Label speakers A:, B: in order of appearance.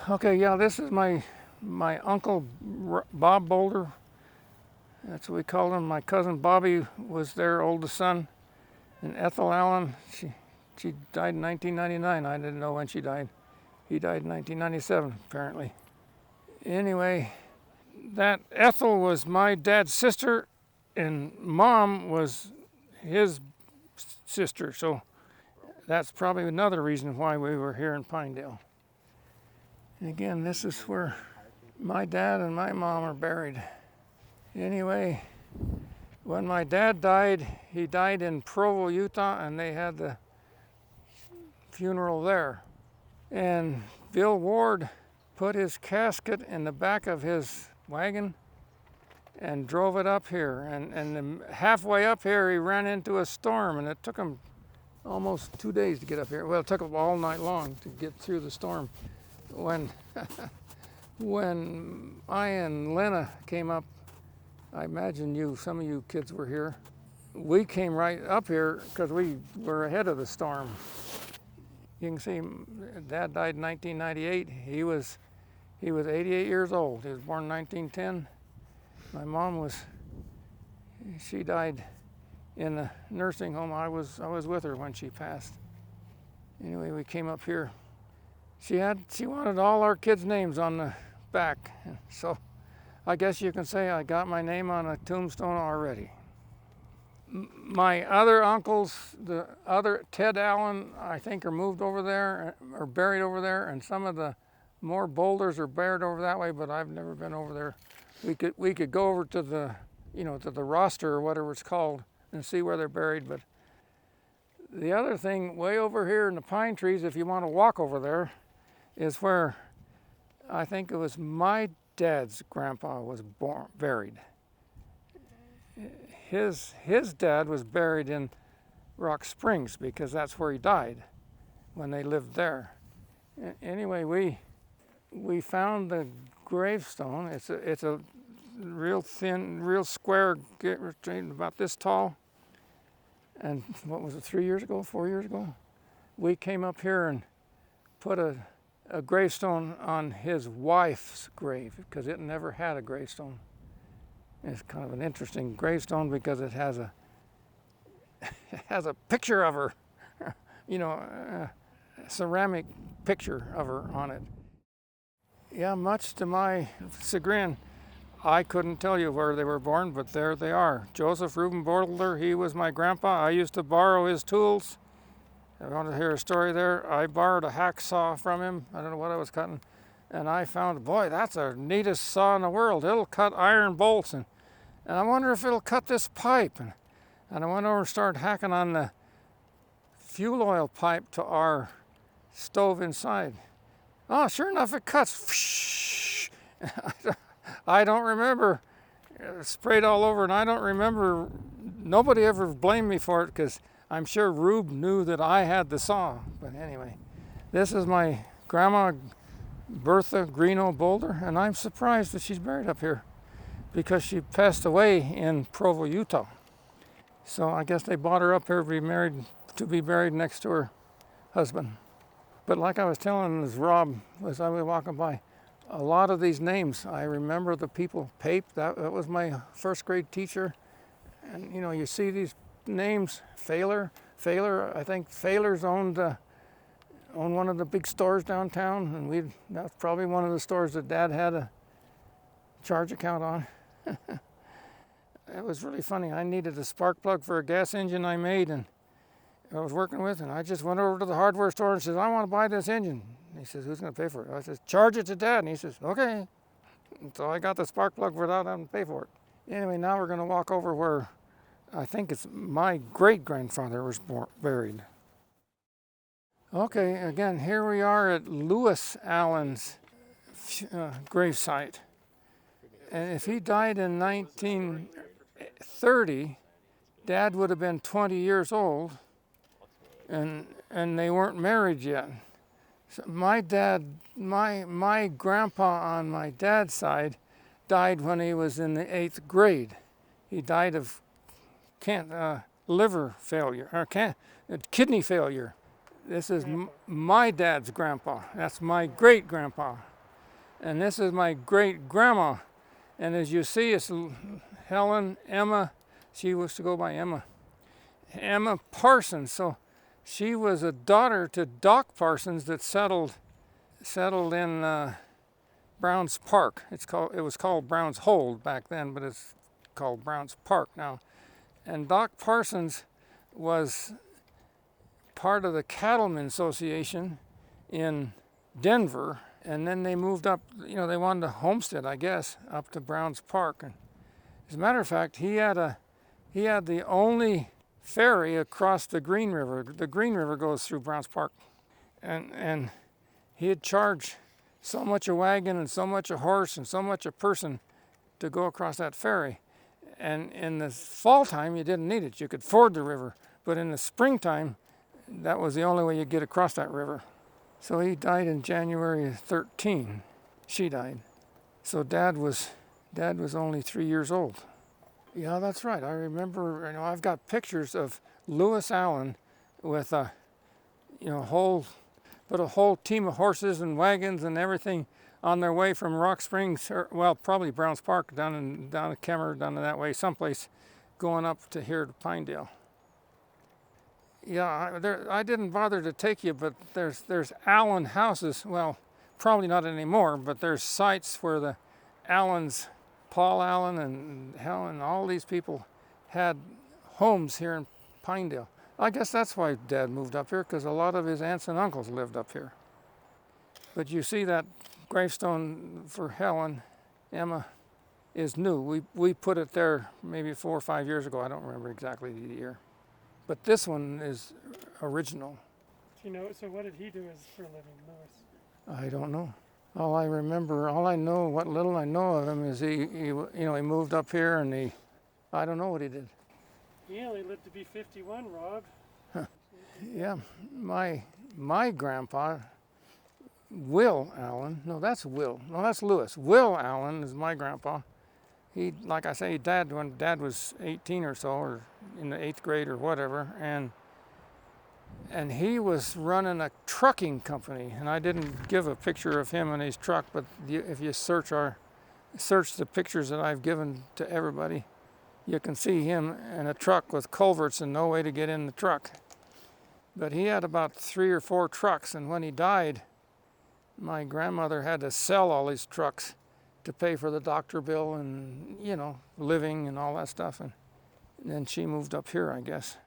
A: Okay, yeah, this is my uncle Bob Boulder. That's what we called him. My cousin Bobby was their oldest son, and Ethel Allen. She died in 1999. I didn't know when she died. He died in 1997, apparently. Anyway, that Ethel was my dad's sister, and Mom was his sister. So that's probably another reason why we were here in Pinedale. And again, this is where my dad and my mom are buried. Anyway, when my dad died, he died in Provo, Utah, and they had the funeral there. And Bill Ward put his casket in the back of his wagon and drove it up here. And halfway up here, he ran into a storm, and it took him almost 2 days to get up here. Well, it took him all night long to get through the storm. When I and Lena came up, I imagine some of you kids were here. We came right up here because we were ahead of the storm. You can see Dad died in 1998. He was 88 years old. He was born in 1910. My mom she died in a nursing home. I was with her when she passed. Anyway, we came up here. She wanted all our kids' names on the back. So I guess you can say I got my name on a tombstone already. My other uncles, the other Ted Allen, I think are moved over there, or buried over there, and some of the more boulders are buried over that way, but I've never been over there. We could go over to the roster or whatever it's called and see where they're buried. But the other thing, way over here in the pine trees, if you want to walk over there, is where I think it was my dad's grandpa was buried. His dad was buried in Rock Springs because that's where he died when they lived there. Anyway, we found the gravestone. It's a real thin, real square, about this tall. And what was it, 4 years ago? We came up here and put a gravestone on his wife's grave because it never had a gravestone. It's kind of an interesting gravestone because it has a picture of her, a ceramic picture of her on it. Yeah, much to my chagrin, I couldn't tell you where they were born, but there they are. Joseph Reuben Boulder, he was my grandpa. I used to borrow his tools. I want to hear a story there. I borrowed a hacksaw from him. I don't know what I was cutting. And I found, boy, that's the neatest saw in the world. It'll cut iron bolts. And I wonder if it'll cut this pipe. And I went over and started hacking on the fuel oil pipe to our stove inside. Oh, sure enough, it cuts. I don't remember. It sprayed all over, and I don't remember. Nobody ever blamed me for it because I'm sure Rube knew that I had the saw. But anyway, this is my grandma, Bertha Greeno Boulder, and I'm surprised that she's buried up here because she passed away in Provo, Utah. So I guess they brought her up here to be buried next to her husband. But like I was telling as Rob, as I was walking by, a lot of these names, I remember the people. Pape, that was my first grade teacher. And you see these names. Failer, I think Failer's owned one of the big stores downtown, and that's probably one of the stores that Dad had a charge account on. It was really funny. I needed a spark plug for a gas engine I made and I was working with, and I just went over to the hardware store and said, I want to buy this engine. And he says, who's going to pay for it? I said, charge it to Dad. And he says, okay. And so I got the spark plug without having to pay for it. Anyway, now we're going to walk over where I think it's my great-grandfather was buried. Okay, again, here we are at Lewis Allen's gravesite. And if he died in 1930, Dad would have been 20 years old, and they weren't married yet. So my grandpa on my dad's side died when he was in the 8th grade. He died of liver failure, or kidney failure. This is my dad's grandpa. That's my great-grandpa. And this is my great grandma. And as you see, it's Helen, Emma. She was to go by Emma. Emma Parsons. So she was a daughter to Doc Parsons that settled in Browns Park. It was called Browns Hold back then, but it's called Browns Park now. And Doc Parsons was part of the Cattlemen Association in Denver, and then they moved up. They wanted to homestead, I guess, up to Browns Park. And as a matter of fact, he had the only ferry across the Green River. The Green River goes through Browns Park, and he'd charge so much a wagon and so much a horse and so much a person to go across that ferry. And in the fall time, you didn't need it. You could ford the river. But in the springtime, that was the only way you'd get across that river. So he died in January 13. She died. So Dad was only 3 years old. Yeah, that's right. I remember, I've got pictures of Lewis Allen with a whole team of horses and wagons and everything on their way from Rock Springs, probably Browns Park, down to Kemmer, down to that way, someplace, going up to here to Pinedale. Yeah, I didn't bother to take you, but there's Allen houses. Well, probably not anymore, but there's sites where the Allens, Paul Allen and Helen, all these people had homes here in Pinedale. I guess that's why Dad moved up here, because a lot of his aunts and uncles lived up here. But you see that gravestone for Helen, Emma, is new. We put it there maybe 4 or 5 years ago. I don't remember exactly the year. But this one is original.
B: So what did he do for a living, Lewis?
A: I don't know. What little I know of him is he moved up here and I don't know what he did.
B: He only lived to be 51, Rob.
A: Yeah, my grandpa, Will Allen, that's Lewis. Will Allen is my grandpa. He, like I say, died when Dad was 18 or so, or in the 8th grade or whatever, and he was running a trucking company. And I didn't give a picture of him and his truck, but if you search the pictures that I've given to everybody, you can see him in a truck with culverts and no way to get in the truck. But he had about 3 or 4 trucks, and when he died, my grandmother had to sell all his trucks to pay for the doctor bill and, living and all that stuff. And then she moved up here, I guess.